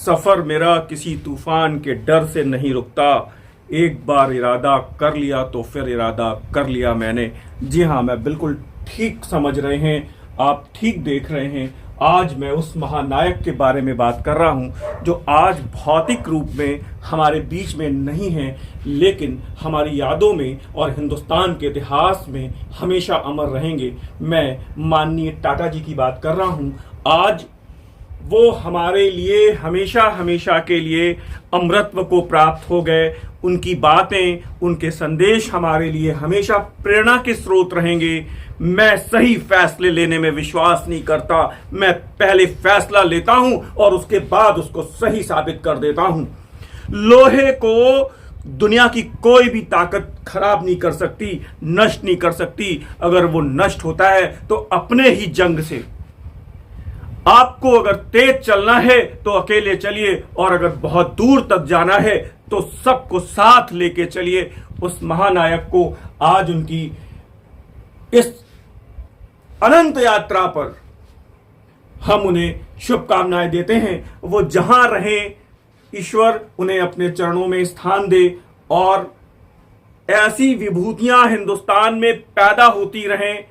सफर मेरा किसी तूफान के डर से नहीं रुकता। एक बार इरादा कर लिया तो फिर इरादा कर लिया मैंने। जी हाँ, मैं बिल्कुल ठीक समझ रहे हैं, आप ठीक देख रहे हैं। आज मैं उस महानायक के बारे में बात कर रहा हूं जो आज भौतिक रूप में हमारे बीच में नहीं है, लेकिन हमारी यादों में और हिंदुस्तान के इतिहास में हमेशा अमर रहेंगे। मैं माननीय टाटा जी की बात कर रहा हूं। आज वो हमारे लिए हमेशा हमेशा के लिए अमरत्व को प्राप्त हो गए। उनकी बातें, उनके संदेश हमारे लिए हमेशा प्रेरणा के स्रोत रहेंगे। मैं सही फैसले लेने में विश्वास नहीं करता, मैं पहले फैसला लेता हूं और उसके बाद उसको सही साबित कर देता हूं। लोहे को दुनिया की कोई भी ताकत खराब नहीं कर सकती, नष्ट नहीं कर सकती। अगर वो नष्ट होता है तो अपने ही जंग से। आपको अगर तेज चलना है तो अकेले चलिए, और अगर बहुत दूर तक जाना है तो सबको साथ लेके चलिए। उस महानायक को आज उनकी इस अनंत यात्रा पर हम उन्हें शुभकामनाएं देते हैं। वो जहां रहें, ईश्वर उन्हें अपने चरणों में स्थान दे और ऐसी विभूतियां हिंदुस्तान में पैदा होती रहें।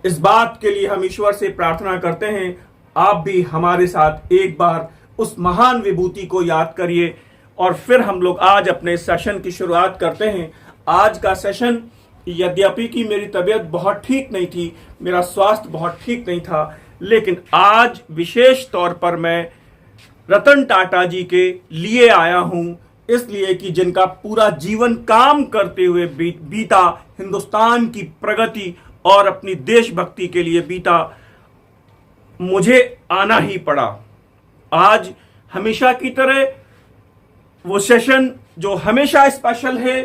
इस बात के लिए हम ईश्वर से प्रार्थना करते हैं। आप भी हमारे साथ एक बार उस महान विभूति को याद करिए और फिर हम लोग आज अपने सेशन की शुरुआत करते हैं। आज का सेशन, यद्यपि कि मेरी तबीयत बहुत ठीक नहीं थी, मेरा स्वास्थ्य बहुत ठीक नहीं था, लेकिन आज विशेष तौर पर मैं रतन टाटा जी के लिए आया हूं, इसलिए कि जिनका पूरा जीवन काम करते हुए बीता, हिंदुस्तान की प्रगति और अपनी देशभक्ति के लिए बीता, मुझे आना ही पड़ा। आज हमेशा की तरह वो सेशन जो हमेशा स्पेशल है,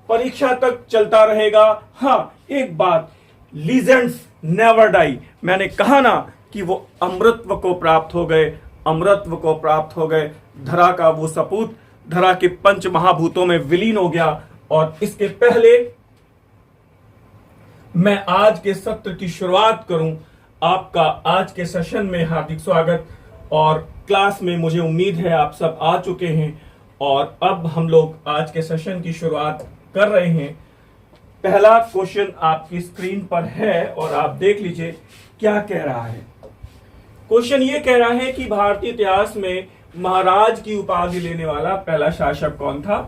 परीक्षा तक चलता रहेगा। हाँ, एक बात, लीजेंड्स नेवर डाई। मैंने कहा ना कि वो अमृतत्व को प्राप्त हो गए, अमृतत्व को प्राप्त हो गए। धरा का वो सपूत धरा के पंच महाभूतों में विलीन हो गया। और इसके पहले मैं आज के सत्र की शुरुआत करूं, आपका आज के सेशन में हार्दिक स्वागत। और क्लास में मुझे उम्मीद है आप सब आ चुके हैं और अब हम लोग आज के सेशन की शुरुआत कर रहे हैं। पहला क्वेश्चन आपकी स्क्रीन पर है और आप देख लीजिए क्या कह रहा है। क्वेश्चन ये कह रहा है कि भारतीय इतिहास में महाराज की उपाधि लेने वाला पहला शासक कौन था।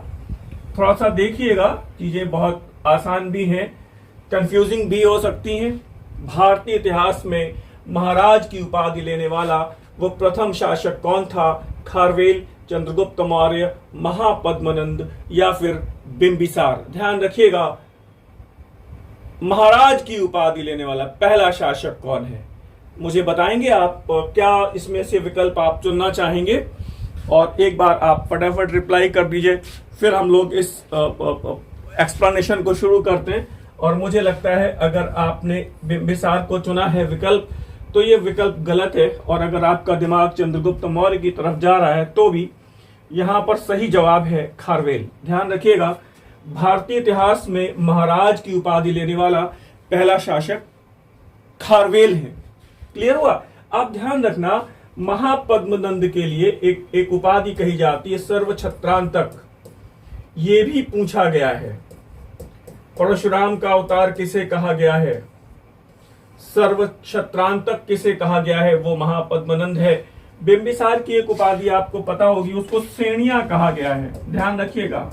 थोड़ा सा देखिएगा, चीजें बहुत आसान भी हैं, कंफ्यूजिंग भी हो सकती हैं। भारतीय इतिहास में महाराज की उपाधि लेने वाला वो प्रथम शासक कौन था? खारवेल, चंद्रगुप्त मौर्य, महापद्मनंद या फिर बिंबिसार। ध्यान रखिएगा, महाराज की उपाधि लेने वाला पहला शासक कौन है, मुझे बताएंगे आप। क्या इसमें से विकल्प आप चुनना चाहेंगे? और एक बार आप फटाफट रिप्लाई कर दीजिए, फिर हम लोग इस एक्सप्लेनेशन को शुरू करते हैं। और मुझे लगता है अगर आपने बिंबिसार को चुना है विकल्प, तो ये विकल्प गलत है। और अगर आपका दिमाग चंद्रगुप्त मौर्य की तरफ जा रहा है तो भी यहां पर सही जवाब है खारवेल। ध्यान रखिएगा, भारतीय इतिहास में महाराज की उपाधि लेने वाला पहला शासक खारवेल है। क्लियर हुआ? आप ध्यान रखना, महापद्मनंद के लिए एक उपाधि कही जाती है सर्वछत्रांतक। ये भी पूछा गया है। परशुराम का अवतार किसे कहा गया है? सर्वछत्रांतक किसे कहा गया है? वो महापद्मनंद है। बिंबिसार की एक उपाधि आपको पता होगी, उसको सेनिया कहा गया है। ध्यान रखिएगा,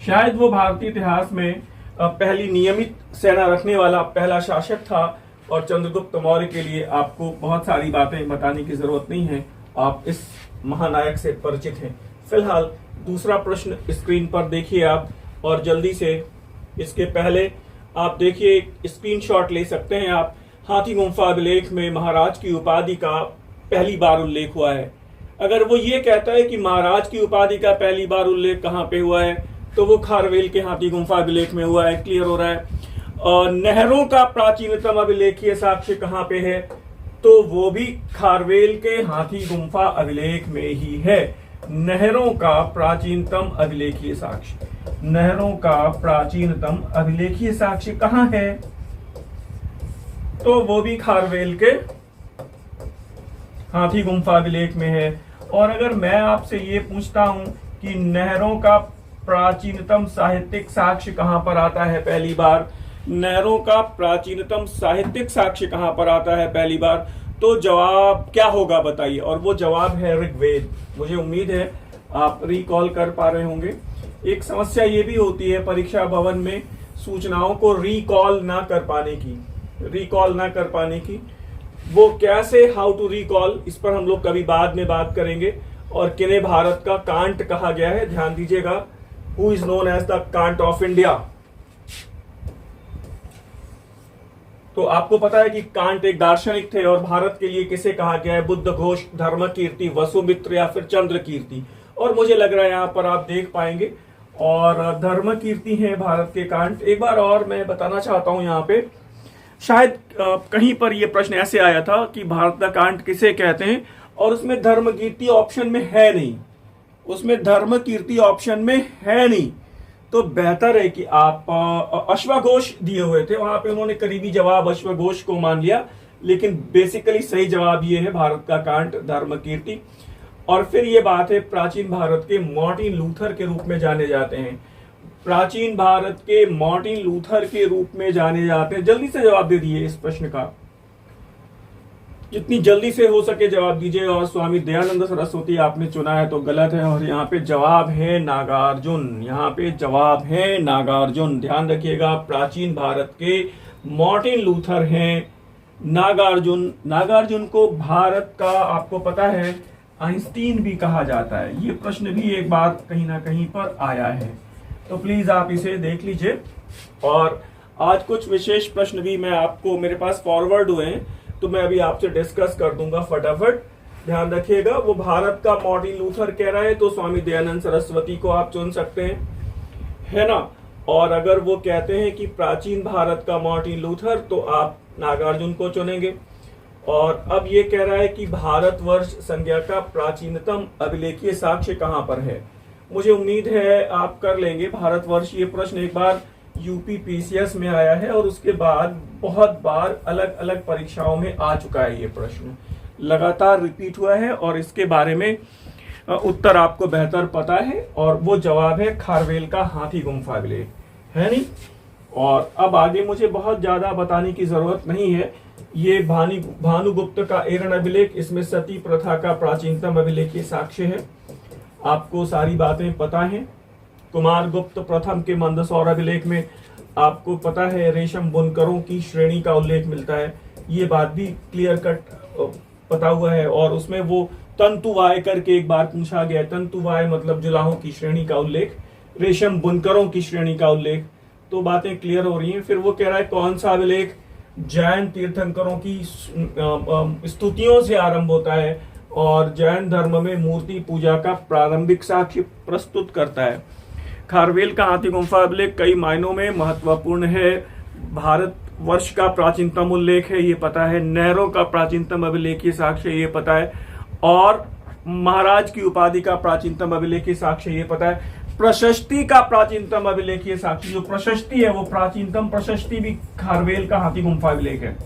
शायद वो भारतीय इतिहास में पहली नियमित सेना रखने वाला पहला शासक था। और चंद्रगुप्त मौर्य के लिए आपको बहुत सारी बातें बताने की जरूरत नहीं है, आप इस महानायक से परिचित हैं। फिलहाल दूसरा प्रश्न स्क्रीन पर देखिए आप, और जल्दी से इसके पहले आप देखिए, स्क्रीनशॉट ले सकते हैं आप। हाथी गुम्फा अभिलेख में महाराज की उपाधि का पहली बार उल्लेख हुआ है। अगर वो ये कहता है कि महाराज की उपाधि का पहली बार उल्लेख कहाँ पे हुआ है, तो वो खारवेल के हाथी गुम्फा अभिलेख में हुआ है। क्लियर हो रहा है? और नहरों का प्राचीनतम अभिलेखीय साक्ष्य कहाँ पे है, तो वो भी खारवेल के हाथी गुम्फा अभिलेख में ही है। नहरों का प्राचीनतम अभिलेखीय साक्ष्य, नहरों का प्राचीनतम अभिलेखीय साक्ष्य कहाँ है, तो वो भी खारवेल के हाथी गुम्फा अभिलेख में है। और अगर मैं आपसे ये पूछता हूं कि नहरों का प्राचीनतम साहित्यिक साक्ष्य कहां पर आता है पहली बार, नहरों का प्राचीनतम साहित्यिक साक्ष्य कहां पर आता है पहली बार, तो जवाब क्या होगा बताइए। और वो जवाब है ऋग्वेद। मुझे उम्मीद है आप रिकॉल कर पा रहे होंगे। एक समस्या ये भी होती है परीक्षा भवन में सूचनाओं को रिकॉल ना कर पाने की, वो कैसे, हाउ टू रिकॉल, इस पर हम लोग कभी बाद में बात करेंगे। और किन्हें भारत का कांट कहा गया है, ध्यान दीजिएगा, who is known as the Kant of India. तो आपको पता है कि कांट एक दार्शनिक थे, और भारत के लिए किसे कहा गया है, बुद्ध घोष, धर्म कीर्ति, वसुमित्र या फिर चंद्र कीर्ति। और मुझे लग रहा है यहां पर आप देख पाएंगे, और धर्म कीर्ति है भारत के कांट। एक बार और मैं बताना चाहता हूं यहाँ पे, शायद कहीं पर यह प्रश्न ऐसे आया था कि भारत का कांट किसे कहते हैं, और उसमें धर्म कीर्ति ऑप्शन में है नहीं, तो बेहतर है कि आप अश्वघोष दिए हुए थे, वहां पे उन्होंने करीबी जवाब अश्वघोष को मान लिया, लेकिन बेसिकली सही जवाब ये है भारत का कांट, धर्म कीर्ति। और फिर ये बात है, प्राचीन भारत के मार्टिन लूथर के रूप में जाने जाते हैं, जल्दी से जवाब दे दिए इस प्रश्न का, जितनी जल्दी से हो सके जवाब दीजिए। और स्वामी दयानंद सरस्वती आपने चुना है तो गलत है, और यहाँ पे जवाब है नागार्जुन। ध्यान रखिएगा, प्राचीन भारत के मार्टिन लूथर हैं नागार्जुन को भारत का, आपको पता है, आइंस्टीन भी कहा जाता है। ये प्रश्न भी एक बार कहीं ना कहीं पर आया है, तो प्लीज आप इसे देख लीजिए। और आज कुछ विशेष प्रश्न भी मेरे पास फॉरवर्ड हुए हैं, तो मैं अभी आपसे डिस्कस कर दूंगा फटाफट। ध्यान रखिएगा, वो भारत का मार्टिन लूथर कह रहा है तो स्वामी दयानंद सरस्वती को आप चुन सकते हैं, है ना। और अगर वो कहते हैं कि प्राचीन भारत का मार्टिन लूथर, तो आप नागार्जुन को चुनेंगे। और अब ये कह रहा है कि भारतवर्ष संज्ञा का प्राचीनतम अभिलेखीय साक्ष्य कहां पर है। मुझे उम्मीद है आप कर लेंगे भारतवर्ष। ये प्रश्न एक बार यूपी पीसीएस में आया है, और उसके बाद बहुत बार अलग अलग परीक्षाओं में आ चुका है। ये प्रश्न लगातार रिपीट हुआ है, और इसके बारे में उत्तर आपको बेहतर पता है, और वो जवाब है खारवेल का हाथी गुम्फा अभिलेख, है नहीं। और अब आगे मुझे बहुत ज्यादा बताने की जरूरत नहीं है। ये भानुगुप्त का एरन अभिलेख, इसमें सती प्रथा का प्राचीनतम अभिलेखीय साक्ष्य है, आपको सारी बातें पता हैं। कुमार गुप्त प्रथम के मंदसौर अभिलेख में आपको पता है रेशम बुनकरों की श्रेणी का उल्लेख मिलता है, ये बात भी क्लियर कट पता हुआ है। और उसमें वो तंतुवाय करके एक बार पूछा गया, तंतुवाय मतलब जुलाहों की श्रेणी का उल्लेख, रेशम बुनकरों की श्रेणी का उल्लेख, तो बातें क्लियर हो रही हैं। फिर वो कह रहा है कौन सा अभिलेख जैन तीर्थंकरों की स्तुतियों से आरंभ होता है, और जैन धर्म में मूर्ति पूजा का प्रारंभिक साक्ष्य प्रस्तुत करता है। खारवेल का हाथी गुम्फा अभिलेख कई मायनों में महत्वपूर्ण है। भारत वर्ष का प्राचीनतम उल्लेख है, ये पता है। नहरों का प्राचीनतम अभिलेखीय साक्ष्य, ये पता है। और महाराज की उपाधि का प्राचीनतम अभिलेखीय साक्ष्य, ये पता है। प्रशस्ति का प्राचीनतम अभिलेखीय साक्ष्य, जो प्रशस्ति है वो प्राचीनतम प्रशस्ति भी खारवेल का हाथी गुम्फा अभिलेख है।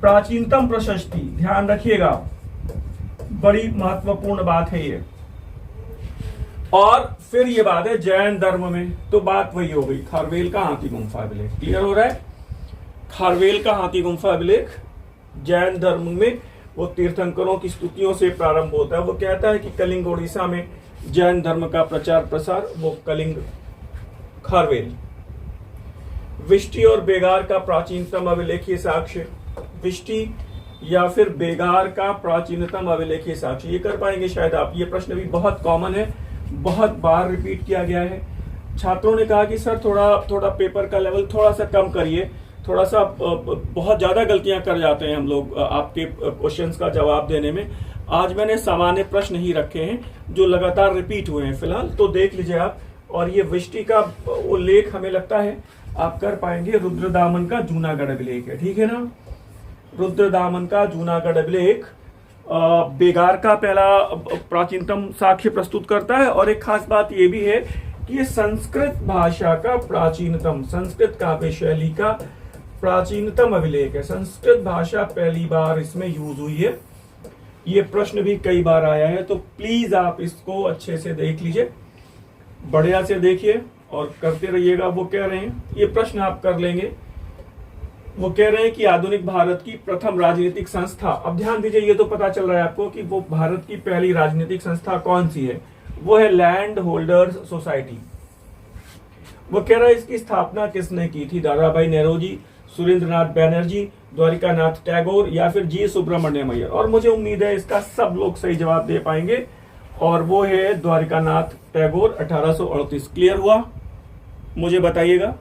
प्राचीनतम प्रशस्ति, ध्यान रखिएगा, बड़ी महत्वपूर्ण बात है ये। और फिर ये बात है जैन धर्म में, तो बात वही हो गई, खारवेल का हाथी गुम्फा अभिलेख। क्लियर हो रहा है, खारवेल का हाथी गुम्फा अभिलेख जैन धर्म में वो तीर्थंकरों की स्तुतियों से प्रारंभ होता है। वो कहता है कि कलिंग उड़ीसा में जैन धर्म का प्रचार प्रसार, वो कलिंग खारवेल। विष्टि और बेगार का प्राचीनतम अभिलेखीय साक्ष्य, विष्टि या फिर बेगार का प्राचीनतम अभिलेखीय साक्ष्य, ये कर पाएंगे शायद आप। ये प्रश्न भी बहुत कॉमन है, बहुत बार रिपीट किया गया है। छात्रों ने कहा कि सर थोड़ा पेपर का लेवल थोड़ा सा कम करिए, थोड़ा सा बहुत ज्यादा गलतियां कर जाते हैं हम लोग आपके क्वेश्चंस का जवाब देने में। आज मैंने सामान्य प्रश्न ही रखे हैं जो लगातार रिपीट हुए हैं फिलहाल, तो देख लीजिए आप। और ये विष्टि का उल्लेख हमें लगता है आप कर पाएंगे, रुद्रदामन का जूनागढ़ अभिलेख है, ठीक है ना। रुद्रदामन का जूनागढ़ अभिलेख बेगार का पहला प्राचीनतम साक्ष्य प्रस्तुत करता है। और एक खास बात ये भी है कि ये संस्कृत भाषा का प्राचीनतम, संस्कृत काव्य शैली का प्राचीनतम अभिलेख है। संस्कृत भाषा पहली बार इसमें यूज हुई है। ये प्रश्न भी कई बार आया है, तो प्लीज आप इसको अच्छे से देख लीजिए, बढ़िया से देखिए और करते रहिएगा। वो कह रहे हैं, ये प्रश्न आप कर लेंगे, वो कह रहे हैं कि आधुनिक भारत की प्रथम राजनीतिक संस्था, अब ध्यान दीजिए, ये तो पता चल रहा है आपको कि वो भारत की पहली राजनीतिक संस्था कौन सी है, वो है लैंड होल्डर्स सोसाइटी। वो कह रहा है इसकी स्थापना किसने की थी, दादा भाई नेहरूजी, सुरेंद्रनाथ बैनर्जी, द्वारिकानाथ टैगोर या फिर जी सुब्रमण्यम अय्यर। और मुझे उम्मीद है इसका सब लोग सही जवाब दे पाएंगे, और वो है द्वारिकानाथ टैगोर, 1838। क्लियर हुआ, मुझे बताइएगा।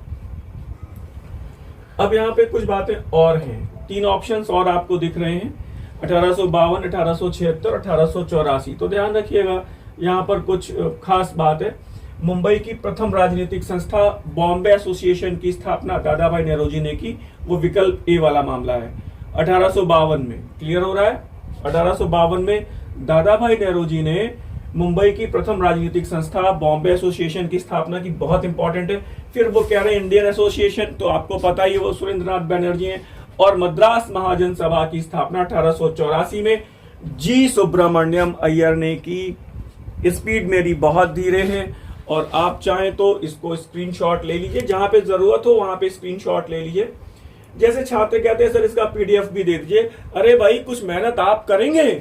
अब यहाँ पे कुछ बातें और हैं, 3 ऑप्शंस और आपको दिख रहे हैं, 1852, 1876, 1884। तो ध्यान रखिएगा, यहाँ पर कुछ खास बात है। मुंबई की प्रथम राजनीतिक संस्था बॉम्बे एसोसिएशन की स्थापना दादा भाई नेहरूजी ने की, वो विकल्प ए वाला मामला है, 1852 में। क्लियर हो रहा है, 1852 में दादा भाई नेहरूजी ने मुंबई की प्रथम राजनीतिक संस्था बॉम्बे एसोसिएशन की स्थापना की, बहुत इंपॉर्टेंट है। फिर वो कह रहे हैं इंडियन एसोसिएशन, तो आपको पता ही है वो सुरेंद्रनाथ बैनर्जी हैं। और मद्रास महाजन सभा की स्थापना 1884 में जी सुब्रमण्यम अय्यर ने की। स्पीड मेरी बहुत धीरे है, और आप चाहें तो इसको स्क्रीनशॉट ले लीजिए, जहां पे जरूरत हो वहां पे स्क्रीनशॉट ले लीजिए। जैसे छात्र कहते हैं सर इसका पीडीएफ भी दे दीजिए, अरे भाई कुछ मेहनत आप करेंगे,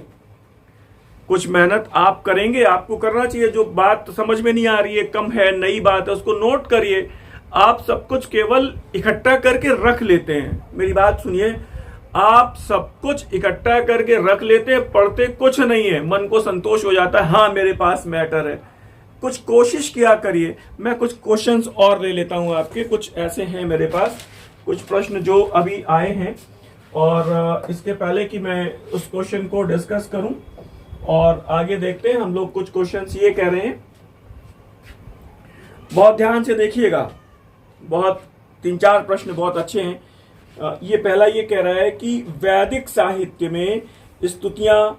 कुछ मेहनत आप करेंगे, आपको करना चाहिए। जो बात समझ में नहीं आ रही है, कम है, नई बात है, उसको नोट करिए। आप सब कुछ केवल इकट्ठा करके रख लेते हैं, मेरी बात सुनिए, आप सब कुछ इकट्ठा करके रख लेते हैं, पढ़ते कुछ नहीं है, मन को संतोष हो जाता है, हाँ मेरे पास मैटर है। कुछ कोशिश किया करिए। मैं कुछ क्वेश्चंस और ले लेता हूं आपके, कुछ ऐसे हैं मेरे पास कुछ प्रश्न जो अभी आए हैं, और इसके पहले कि मैं उस क्वेश्चन को डिस्कस करूं और आगे देखते हैं हम लोग, कुछ क्वेश्चंस ये कह रहे हैं, बहुत ध्यान से देखिएगा, बहुत 3-4 प्रश्न बहुत अच्छे हैं। ये पहला ये कह रहा है कि वैदिक साहित्य में स्तुतियां,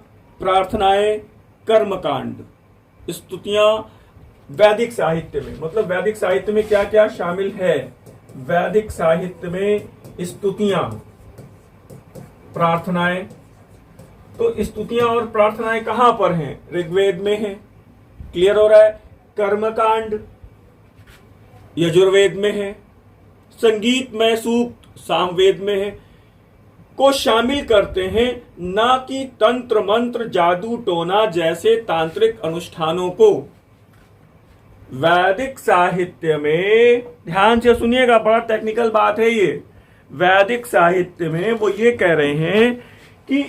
प्रार्थनाएं, कर्मकांड, स्तुतियां वैदिक साहित्य में, मतलब वैदिक साहित्य में क्या क्या शामिल है। वैदिक साहित्य में स्तुतियां, प्रार्थनाएं, तो स्तुतियां और प्रार्थनाएं कहां पर हैं, ऋग्वेद में है। क्लियर हो रहा है। कर्मकांड यजुर्वेद में है, संगीतमय सूक्त सामवेद में है, को शामिल करते हैं, ना कि तंत्र मंत्र जादू टोना जैसे तांत्रिक अनुष्ठानों को। वैदिक साहित्य में, ध्यान से सुनिएगा, बड़ा टेक्निकल बात है ये, वैदिक साहित्य में वो ये कह रहे हैं कि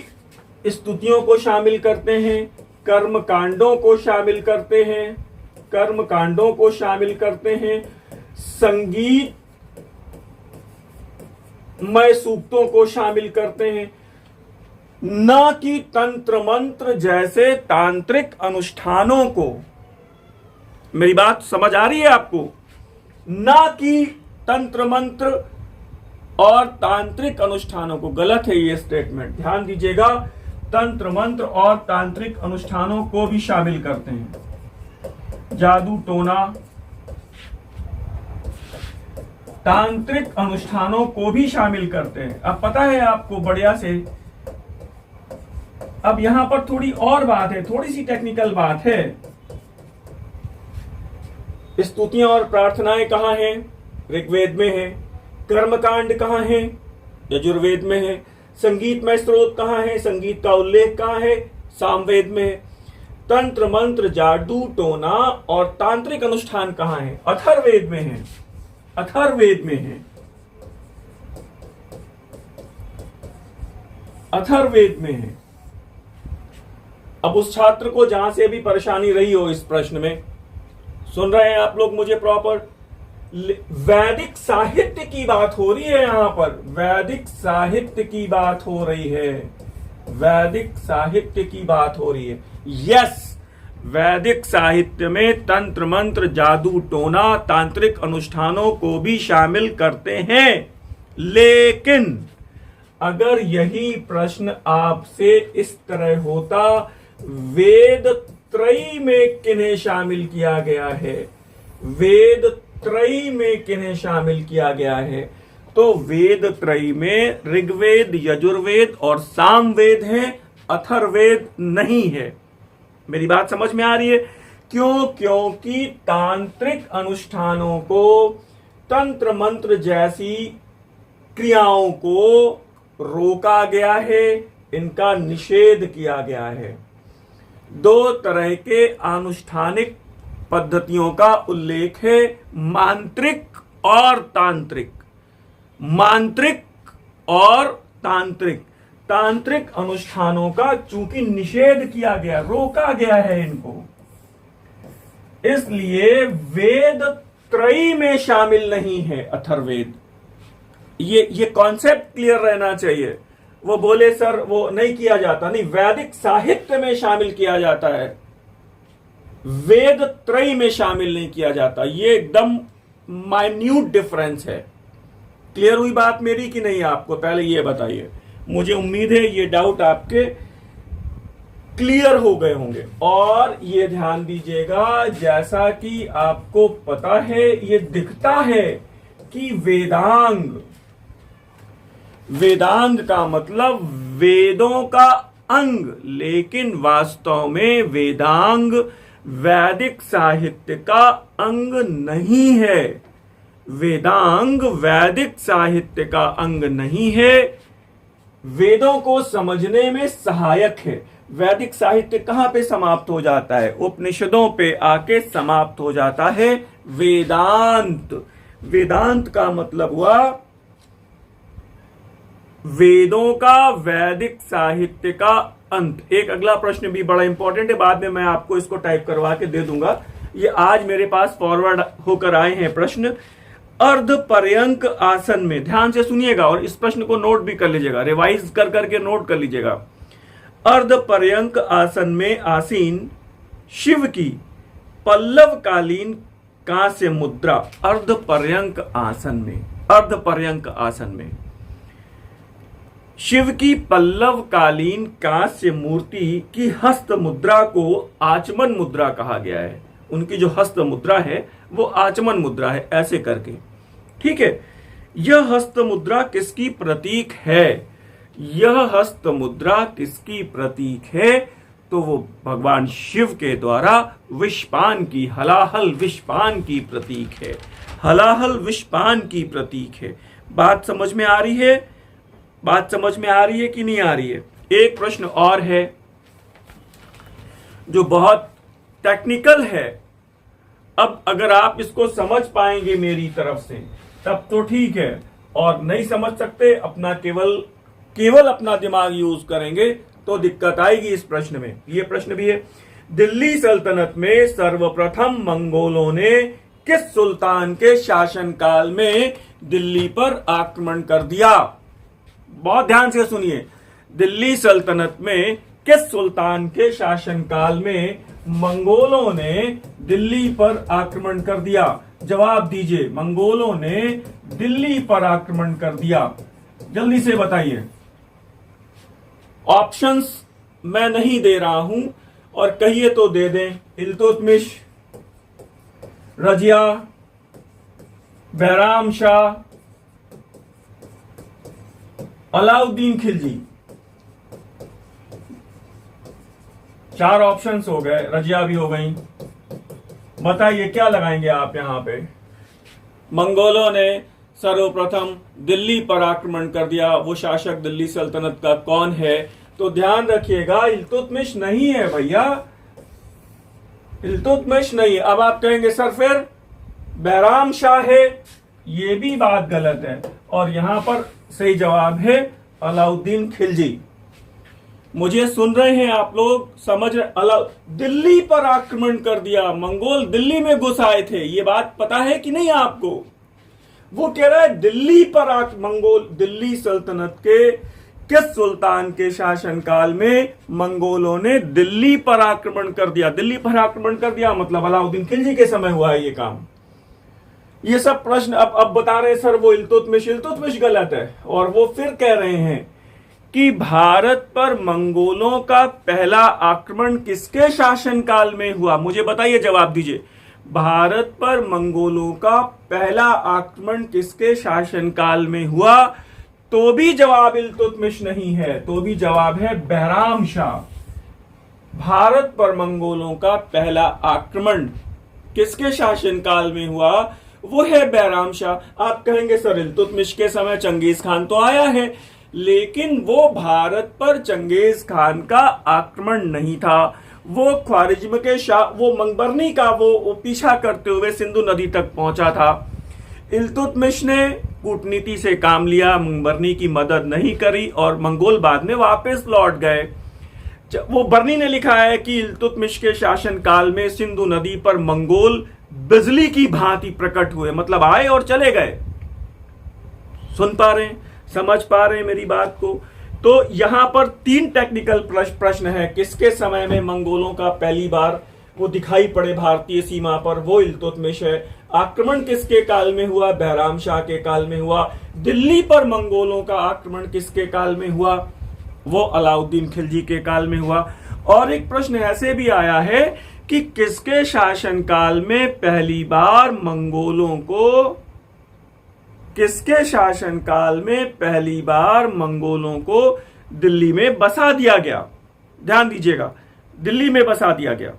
स्तुतियों को शामिल करते हैं, कर्म कांडों को शामिल करते हैं, कर्म कांडों को शामिल करते हैं, संगीत मय सूक्तों को शामिल करते हैं, ना कि तंत्र मंत्र जैसे तांत्रिक अनुष्ठानों को। मेरी बात समझ आ रही है आपको, ना कि तंत्र मंत्र और तांत्रिक अनुष्ठानों को। गलत है ये स्टेटमेंट, ध्यान दीजिएगा, तंत्र मंत्र और तांत्रिक अनुष्ठानों को भी शामिल करते हैं, जादू टोना, तांत्रिक अनुष्ठानों को भी शामिल करते हैं। अब पता है आपको बढ़िया से। अब यहां पर थोड़ी और बात है, थोड़ी सी टेक्निकल बात है। स्तुतियां और प्रार्थनाएं कहां हैं, ऋग्वेद में है। कर्मकांड कहां है, यजुर्वेद में है। संगीतमय स्रोत कहां है, संगीत का उल्लेख कहां है, सामवेद में है। तंत्र मंत्र जादू टोना और तांत्रिक अनुष्ठान कहां है, अथर्ववेद में है, अथर्ववेद में है, अथर्ववेद में है। अब उस छात्र को जहां से भी परेशानी रही हो इस प्रश्न में, सुन रहे हैं आप लोग मुझे प्रॉपर, वैदिक साहित्य की बात हो रही है, यहां पर वैदिक साहित्य की बात हो रही है, वैदिक साहित्य की बात हो रही है। यस, वैदिक साहित्य में तंत्र मंत्र जादू टोना तांत्रिक अनुष्ठानों को भी शामिल करते हैं। लेकिन अगर यही प्रश्न आपसे इस तरह होता, वेद त्रयी में किन्हें शामिल किया गया है, वेद त्रयी में किन्हें शामिल किया गया है, तो वेद त्रयी में ऋग्वेद, यजुर्वेद और सामवेद हैं। अथर्ववेद नहीं है। मेरी बात समझ में आ रही है? क्यों? क्योंकि तांत्रिक अनुष्ठानों को, तंत्र मंत्र जैसी क्रियाओं को रोका गया है, इनका निषेध किया गया है। दो तरह के अनुष्ठानिक पद्धतियों का उल्लेख है, मांत्रिक और तांत्रिक। मांत्रिक और तांत्रिक। तांत्रिक अनुष्ठानों का चूंकि निषेध किया गया, रोका गया है इनको, इसलिए वेद त्रयी में शामिल नहीं है अथर्ववेद। ये कॉन्सेप्ट क्लियर रहना चाहिए। वो बोले सर वो नहीं किया जाता, नहीं, वैदिक साहित्य में शामिल किया जाता है, वेद त्रयी में शामिल नहीं किया जाता। ये एकदम माइन्यूट डिफरेंस है। क्लियर हुई बात मेरी कि नहीं? आपको पहले ये बताइए। मुझे उम्मीद है ये डाउट आपके क्लियर हो गए होंगे। और ये ध्यान दीजिएगा, जैसा कि आपको पता है, ये दिखता है कि वेदांग, वेदांग का मतलब वेदों का अंग, लेकिन वास्तव में वेदांग वैदिक साहित्य का अंग नहीं है। वेदांग वैदिक साहित्य का अंग नहीं है, वेदों को समझने में सहायक है। वैदिक साहित्य कहां पे समाप्त हो जाता है? उपनिषदों पे आके समाप्त हो जाता है वेदांत। वेदांत का मतलब हुआ वेदों का वैदिक साहित्य का अंत। एक अगला प्रश्न भी बड़ा इंपॉर्टेंट है, बाद में मैं आपको इसको टाइप करवा के दे दूंगा। ये आज मेरे पास फॉरवर्ड होकर आए हैं प्रश्न। अर्ध पर्यंक आसन में, ध्यान से सुनिएगा और इस प्रश्न को नोट भी कर लीजिएगा, रिवाइज कर करके नोट कर लीजिएगा। अर्ध पर्यंक आसन में आसीन शिव की पल्लवकालीन कांस्य मुद्रा। अर्ध पर्यंक आसन में, अर्ध पर्यंक आसन में शिव की पल्लवकालीन कांस्य मूर्ति की हस्त मुद्रा को आचमन मुद्रा कहा गया है। उनकी जो हस्त मुद्रा है वो आचमन मुद्रा है, ऐसे करके। ठीक है, यह हस्त मुद्रा किसकी प्रतीक है? यह हस्त मुद्रा किसकी प्रतीक है? तो वो भगवान शिव के द्वारा विषपान की, हलाहल विषपान की प्रतीक है। हलाहल विषपान की प्रतीक है। बात समझ में आ रही है? बात समझ में आ रही है कि नहीं आ रही है? एक प्रश्न और है जो बहुत टेक्निकल है। अब अगर आप इसको समझ पाएंगे मेरी तरफ से तब तो ठीक है, और नहीं समझ सकते, अपना केवल अपना दिमाग यूज करेंगे तो दिक्कत आएगी इस प्रश्न में। ये प्रश्न भी है, दिल्ली सल्तनत में सर्वप्रथम मंगोलों ने किस सुल्तान के शासनकाल में दिल्ली पर आक्रमण कर दिया? बहुत ध्यान से सुनिए। दिल्ली सल्तनत में किस सुल्तान के शासनकाल में मंगोलों ने दिल्ली पर आक्रमण कर दिया? जवाब दीजिए। मंगोलों ने दिल्ली पर आक्रमण कर दिया, जल्दी से बताइए। ऑप्शंस मैं नहीं दे रहा हूं, और कहिए तो दे दें। इल्तुतमिश, रजिया, बैराम शाह, अलाउद्दीन खिलजी। 4 ऑप्शंस हो गए, रजिया भी हो गई। बताइए क्या लगाएंगे आप यहां पे? मंगोलों ने सर्वप्रथम दिल्ली पर आक्रमण कर दिया, वो शासक दिल्ली सल्तनत का कौन है? तो ध्यान रखिएगा, इल्तुतमिश नहीं है भैया, इल्तुतमिश नहीं है। अब आप कहेंगे सर फिर बैराम शाह है, ये भी बात गलत है, और यहां पर सही जवाब है अलाउद्दीन खिलजी। मुझे सुन रहे हैं आप लोग? समझ रहे? दिल्ली पर आक्रमण कर दिया, मंगोल दिल्ली में घुस आए थे, ये बात पता है कि नहीं आपको? वो कह रहा है दिल्ली पर मंगोल, दिल्ली सल्तनत के किस सुल्तान के शासनकाल में मंगोलों ने दिल्ली पर आक्रमण कर दिया? दिल्ली पर आक्रमण कर दिया मतलब अलाउद्दीन खिलजी के समय हुआ है ये काम। ये सब प्रश्न अब बता रहे हैं सर वो इल्तुतमिश गलत है, और वो फिर कह रहे हैं कि भारत पर मंगोलों का पहला आक्रमण किसके शासनकाल में हुआ? मुझे बताइए, जवाब दीजिए। भारत पर मंगोलों का पहला आक्रमण किसके शासनकाल में हुआ? तो भी जवाब इल्तुतमिश नहीं है, तो भी जवाब है बहराम शाह। भारत पर मंगोलों का पहला आक्रमण किसके शासनकाल में हुआ? वो है बहराम शाह। आप कहेंगे सर इल्तुतमिश के समय चंगेज खान तो आया है, लेकिन वो भारत पर चंगेज खान का आक्रमण नहीं था। वो ख्वारिज्म के शाह, वो मंगबरनी का वो पीछा करते हुए सिंधु नदी तक पहुंचा था। इल्तुतमिश ने कूटनीति से काम लिया, मंगबरनी की मदद नहीं करी और मंगोल बाद में वापस लौट गए। वो बर्नी ने लिखा है कि इल्तुतमिश के शासनकाल में सिंधु नदी पर मंगोल बिजली की भांति प्रकट हुए, मतलब आए और चले गए। सुन पा रहे हैं, समझ पा रहे हैं मेरी बात को? तो यहां पर 3 टेक्निकल प्रश्न है। किसके समय में मंगोलों का पहली बार वो दिखाई पड़े भारतीय सीमा पर? वो इल्तुतमिश है। आक्रमण किसके काल में हुआ? बहराम शाह के काल में हुआ। दिल्ली पर मंगोलों का आक्रमण किसके काल में हुआ? वो अलाउद्दीन खिलजी के काल में हुआ। और एक प्रश्न ऐसे भी आया है कि किसके शासनकाल में पहली बार मंगोलों को, किसके शासनकाल में पहली बार मंगोलों को दिल्ली में बसा दिया गया? ध्यान दीजिएगा, दिल्ली में बसा दिया गया।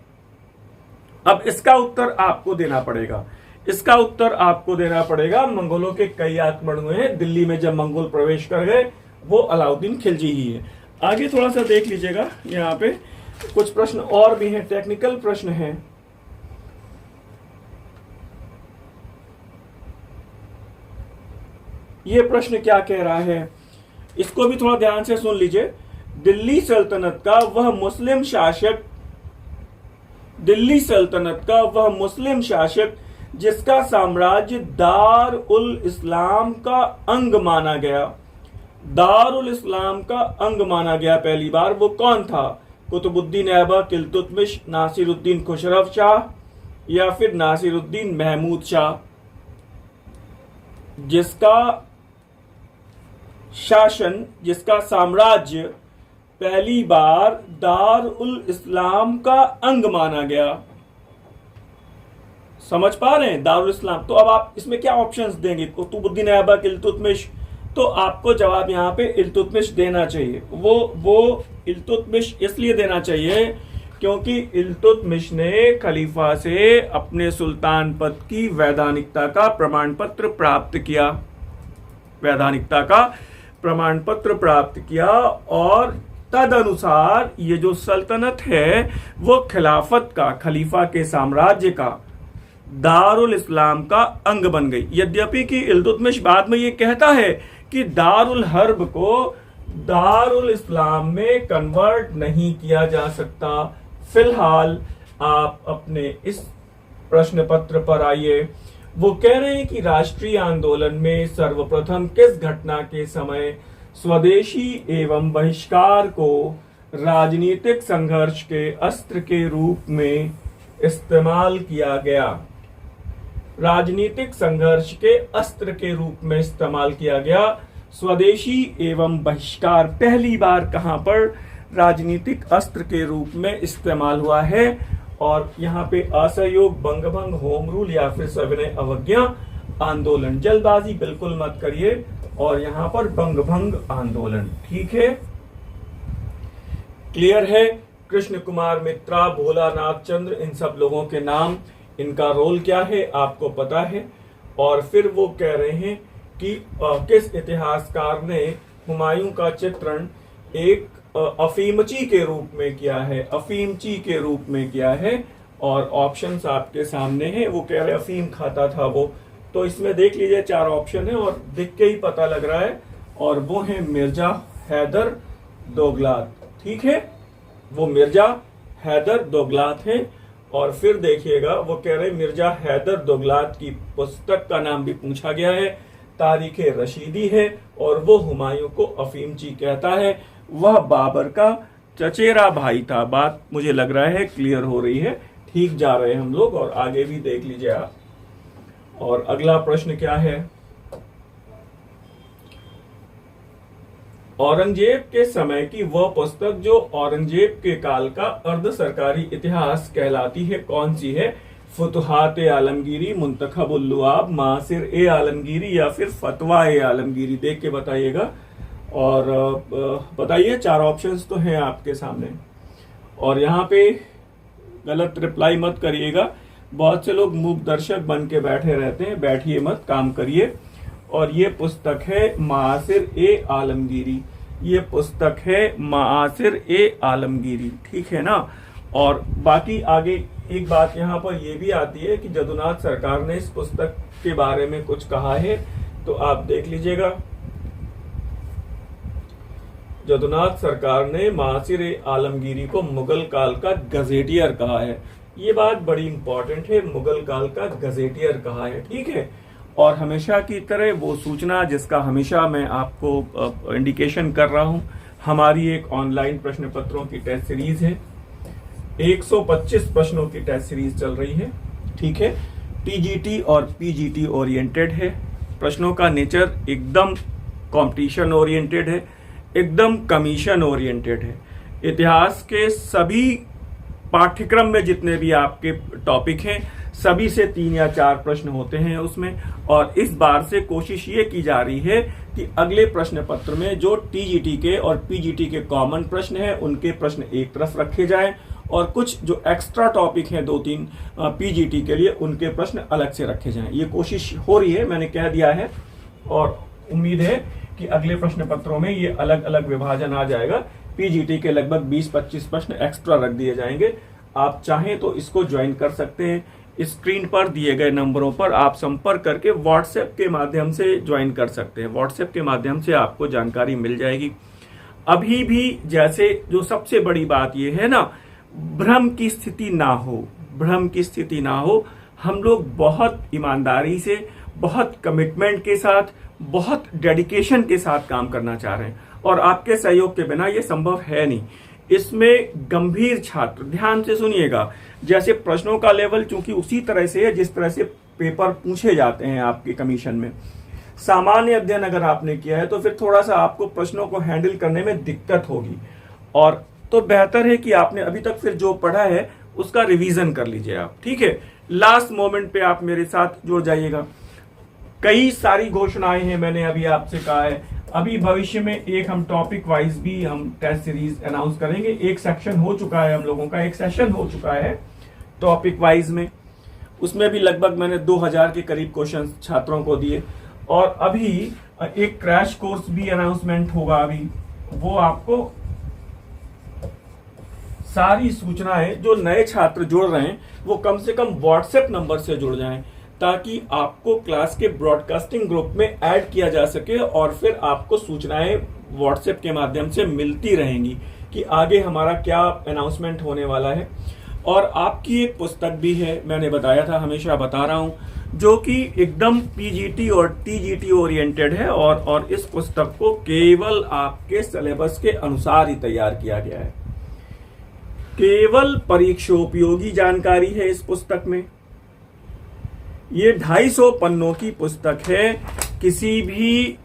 अब इसका उत्तर आपको देना पड़ेगा, इसका उत्तर आपको देना पड़ेगा। मंगोलों के कई आक्रमण हुए हैं, दिल्ली में जब मंगोल प्रवेश कर गए वो अलाउद्दीन खिलजी ही है। आगे थोड़ा सा देख लीजिएगा, यहाँ पे कुछ प्रश्न और भी हैं, टेक्निकल प्रश्न हैं। ये प्रश्न क्या कह रहा है, इसको भी थोड़ा ध्यान से सुन लीजिए। दिल्ली सल्तनत का वह मुस्लिम शासक, दिल्ली सल्तनत का वह मुस्लिम शासक जिसका साम्राज्य दार उल इस्लाम का अंग माना गया, दार उल इस्लाम का अंग माना गया पहली बार, वो कौन था? कुतुबुद्दीन ऐबक, इल्तुतमिश, नासिरुद्दीन खुसरव शाह या फिर नासिरुद्दीन महमूद शाह? जिसका शासन, जिसका साम्राज्य पहली बार दार उल इस्लाम का अंग माना गया। समझ पा रहे हैं? दारुल इस्लाम। तो अब आप इसमें क्या ऑप्शंस देंगे? कुतुबुद्दीन ऐबक, इल्तुतमिश, तो आपको जवाब यहां पे इल्तुतमिश देना चाहिए। वो इल्तुतमिश इसलिए देना चाहिए क्योंकि इल्तुतमिश ने खलीफा से अपने सुल्तान पद की वैधानिकता का प्रमाण पत्र प्राप्त किया, वैधानिकता का प्रमाण पत्र प्राप्त किया और तदनुसार ये जो सल्तनत है वो खिलाफत का, खलीफा के साम्राज्य का दारुल इस्लाम का अंग बन गई। यद्यपि कि इल्तुतमिश बाद में ये कहता है कि दारुल हर्ब को दारुल इस्लाम में कन्वर्ट नहीं किया जा सकता। फिलहाल आप अपने इस प्रश्न पत्र पर आइए। वो कह रहे हैं कि राष्ट्रीय आंदोलन में सर्वप्रथम किस घटना के समय स्वदेशी एवं बहिष्कार को राजनीतिक संघर्ष के अस्त्र के रूप में इस्तेमाल किया गया? राजनीतिक संघर्ष के अस्त्र के रूप में इस्तेमाल किया गया। स्वदेशी एवं बहिष्कार पहली बार कहां पर राजनीतिक अस्त्र के रूप में इस्तेमाल हुआ है? और यहाँ पे असहयोग, बंगभंग, होम रूल या फिर सविनय अवज्ञा आंदोलन। जल्दबाजी बिल्कुल मत करिए। और यहाँ पर बंगभंग आंदोलन। ठीक है, क्लियर है? कृष्ण कुमार मित्रा, भोलानाथ चंद्र, इन सब लोगों के नाम, इनका रोल क्या है आपको पता है। और फिर वो कह रहे हैं कि किस इतिहासकार ने हुमायूं का चित्रण एक अफीमची के रूप में किया है, अफीमची के रूप में किया है। और ऑप्शंस आपके सामने हैं। वो कह रहे अफीम खाता था वो, तो इसमें देख लीजिए 4 ऑप्शन है और दिख के ही पता लग रहा है। और वो है मिर्जा हैदर दोगलात। ठीक है, वो मिर्जा हैदर दोगलात है। और फिर देखिएगा वो कह रहे मिर्जा हैदर दोगलात की पुस्तक का नाम भी पूछा गया है, तारीख रशीदी है। और वो हुमायूं को अफीमची कहता है। वह बाबर का चचेरा भाई था। बात मुझे लग रहा है क्लियर हो रही है, ठीक जा रहे हैं हम लोग। और आगे भी देख लीजिए आप। और अगला प्रश्न क्या है? औरंगजेब के समय की वह पुस्तक जो औरंगजेब के काल का अर्ध सरकारी इतिहास कहलाती है, कौन सी है? फुतुहात ए आलमगीरी, मुंतखब उल लुआब, मासिर ए आलमगीरी या फिर फतवा ए आलमगीरी? देख के बताइएगा। और बताइए, 4 ऑप्शंस तो हैं आपके सामने। और यहाँ पे गलत रिप्लाई मत करिएगा, बहुत से लोग मूक दर्शक बन के बैठे रहते हैं, बैठिए मत, काम करिए। और ये पुस्तक है मासिर ए आलमगीरी, ये पुस्तक है मासिर ए आलमगीरी, ठीक है ना। और बाकी आगे एक बात यहाँ पर यह भी आती है कि जदुनाथ सरकार ने इस पुस्तक के बारे में कुछ कहा है, तो आप देख लीजिएगा। जदुनाथ सरकार ने मासिर ए आलमगीरी को मुगल काल का गजेटियर कहा है। ये बात बड़ी इंपॉर्टेंट है, मुगल काल का गजेटियर कहा है, ठीक है। और हमेशा की तरह वो सूचना जिसका हमेशा मैं आपको इंडिकेशन कर रहा हूं, हमारी एक ऑनलाइन प्रश्न पत्रों की टेस्ट सीरीज है, 125 प्रश्नों की टेस्ट सीरीज चल रही है, ठीक है। टीजीटी और पीजीटी ओरिएंटेड है, प्रश्नों का नेचर एकदम कंपटीशन ओरिएंटेड है, एकदम कमीशन ओरिएंटेड है। इतिहास के सभी पाठ्यक्रम में जितने भी आपके टॉपिक हैं, सभी से 3 या 4 प्रश्न होते हैं उसमें। और इस बार से कोशिश ये की जा रही है कि अगले प्रश्न पत्र में जो टीजीटी के और पीजीटी के कॉमन प्रश्न हैं, उनके प्रश्न एक तरफ रखे जाएं, और कुछ जो एक्स्ट्रा टॉपिक हैं 2-3 पीजीटी के लिए, उनके प्रश्न अलग से रखे जाएं। ये कोशिश हो रही है, मैंने कह दिया है, और उम्मीद है कि अगले प्रश्न पत्रों में ये अलग अलग विभाजन आ जाएगा। पीजीटी के लगभग 20-25 प्रश्न एक्स्ट्रा रख दिए जाएंगे। आप चाहें तो इसको ज्वाइन कर सकते हैं, स्क्रीन पर दिए गए नंबरों पर आप संपर्क करके व्हाट्सएप के माध्यम से ज्वाइन कर सकते हैं। व्हाट्सएप के माध्यम से आपको जानकारी मिल जाएगी। अभी भी जैसे जो सबसे बड़ी बात यह है ना, भ्रम की स्थिति ना हो, भ्रम की स्थिति ना हो। हम लोग बहुत ईमानदारी से, बहुत कमिटमेंट के साथ, बहुत डेडिकेशन के साथ काम करना चाह रहे हैं, और आपके सहयोग के बिना ये संभव है नहीं। इसमें गंभीर छात्र, ध्यान से सुनिएगा, जैसे प्रश्नों का लेवल चूंकि उसी तरह से है जिस तरह से पेपर पूछे जाते हैं आपके कमीशन में। सामान्य अध्ययन अगर आपने किया है तो फिर थोड़ा सा आपको प्रश्नों को हैंडल करने में दिक्कत होगी, और तो बेहतर है कि आपने अभी तक फिर जो पढ़ा है उसका रिवीजन कर लीजिए आप, ठीक है। लास्ट मोमेंट पे आप मेरे साथ जुड़ जाइएगा। कई सारी घोषणाएं हैं, मैंने अभी आपसे कहा है। अभी भविष्य में एक हम टॉपिक वाइज भी हम टेस्ट सीरीज अनाउंस करेंगे। एक सेक्शन हो चुका है, हम लोगों का एक सेशन हो चुका है टॉपिक वाइज में, उसमें भी लगभग मैंने 2000 के करीब क्वेश्चन छात्रों को दिए। और अभी एक क्रैश कोर्स भी अनाउंसमेंट होगा, अभी वो आपको सारी सूचनाएं, जो नए छात्र जुड़ रहे हैं वो कम से कम व्हाट्सएप नंबर से जुड़ जाएं, ताकि आपको क्लास के ब्रॉडकास्टिंग ग्रुप में ऐड किया जा सके, और फिर आपको सूचनाएं व्हाट्सएप के माध्यम से मिलती रहेंगी कि आगे हमारा क्या अनाउंसमेंट होने वाला है। और आपकी एक पुस्तक भी है, मैंने बताया था, हमेशा बता रहा हूं, जो कि एकदम पीजीटी और टीजीटी ओरिएंटेड है, और इस पुस्तक को केवल आपके सिलेबस के अनुसार ही तैयार किया गया है। केवल परीक्षोपयोगी जानकारी है इस पुस्तक में। ये 250 पन्नों की पुस्तक है, किसी भी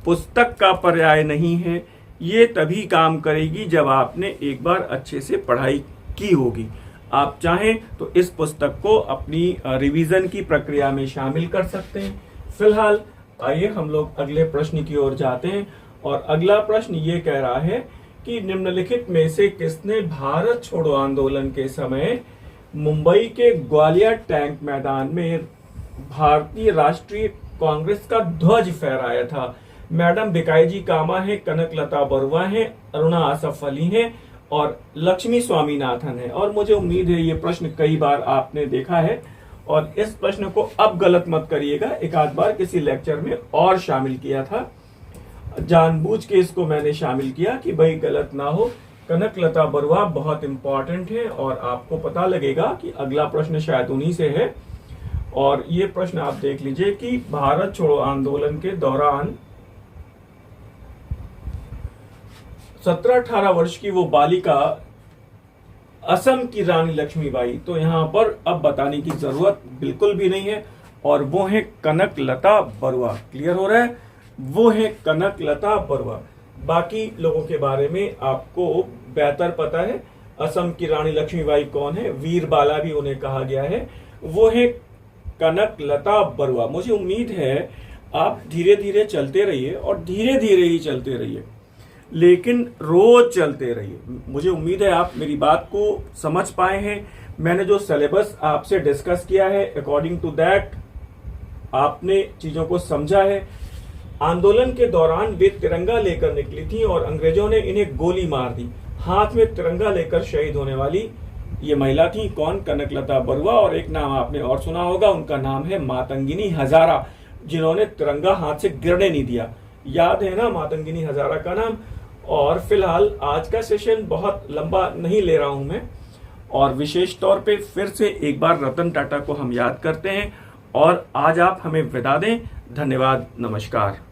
पुस्तक का पर्याय नहीं है। ये तभी काम करेगी जब आपने एक बार अच्छे से पढ़ाई की होगी। आप चाहें तो इस पुस्तक को अपनी रिवीजन की प्रक्रिया में शामिल कर सकते हैं। फिलहाल आइए हम लोग अगले प्रश्न की ओर जाते हैं, और अगला प्रश्न ये कह रहा है कि निम्नलिखित में से किसने भारत छोड़ो आंदोलन के समय मुंबई के ग्वालियर टैंक मैदान में भारतीय राष्ट्रीय कांग्रेस का ध्वज फहराया था? मैडम बिकाईजी कामा है, कनकलता बरुआ है, अरुणा आसफ अली है, और लक्ष्मी स्वामीनाथन है। और मुझे उम्मीद है ये प्रश्न कई बार आपने देखा है, और इस प्रश्न को अब गलत मत करिएगा। एक आध बार किसी लेक्चर में और शामिल किया था, जानबूझ के इसको मैंने शामिल किया कि भाई गलत ना हो। कनकलता बरुआ बहुत इंपॉर्टेंट है, और आपको पता लगेगा कि अगला प्रश्न शायद उन्हीं से है। और ये प्रश्न आप देख लीजिए कि भारत छोड़ो आंदोलन के दौरान 17-18 वर्ष की वो बालिका असम की रानी लक्ष्मीबाई, तो यहां पर अब बताने की जरूरत बिल्कुल भी नहीं है, और वो है कनकलता बरुआ। क्लियर हो रहा है? वो है कनकलता बरुआ। बाकी लोगों के बारे में आपको बेहतर पता है। असम की रानी लक्ष्मीबाई कौन है? वीर बाला भी उन्हें कहा गया है। वो है कनकलता बरुआ। मुझे उम्मीद है आप धीरे धीरे चलते रहिए, और धीरे धीरे ही चलते रहिए। लेकिन रोज चलते रहिए। मुझे उम्मीद है आप मेरी बात को समझ पाए हैं। मैंने जो सिलेबस आपसे डिस्कस किया है, अकॉर्डिंग टू दैट आपने चीजों को समझा है। आंदोलन के दौरान वे तिरंगा लेकर निकली थी और अंग्रेजों ने इन्हें गोली मार दी। हाथ में तिरंगा लेकर शहीद होने वाली ये महिला थी कौन? कनकलता बरुआ। और एक नाम आपने और सुना होगा, उनका नाम है मातंगिनी हजारा, जिन्होंने तिरंगा हाथ से गिरने नहीं दिया। याद है ना मातंगिनी हजारा का नाम? और फिलहाल आज का सेशन बहुत लंबा नहीं ले रहा हूं मैं, और विशेष तौर पे फिर से एक बार रतन टाटा को हम याद करते हैं और आज आप हमें विदा दें। धन्यवाद, नमस्कार।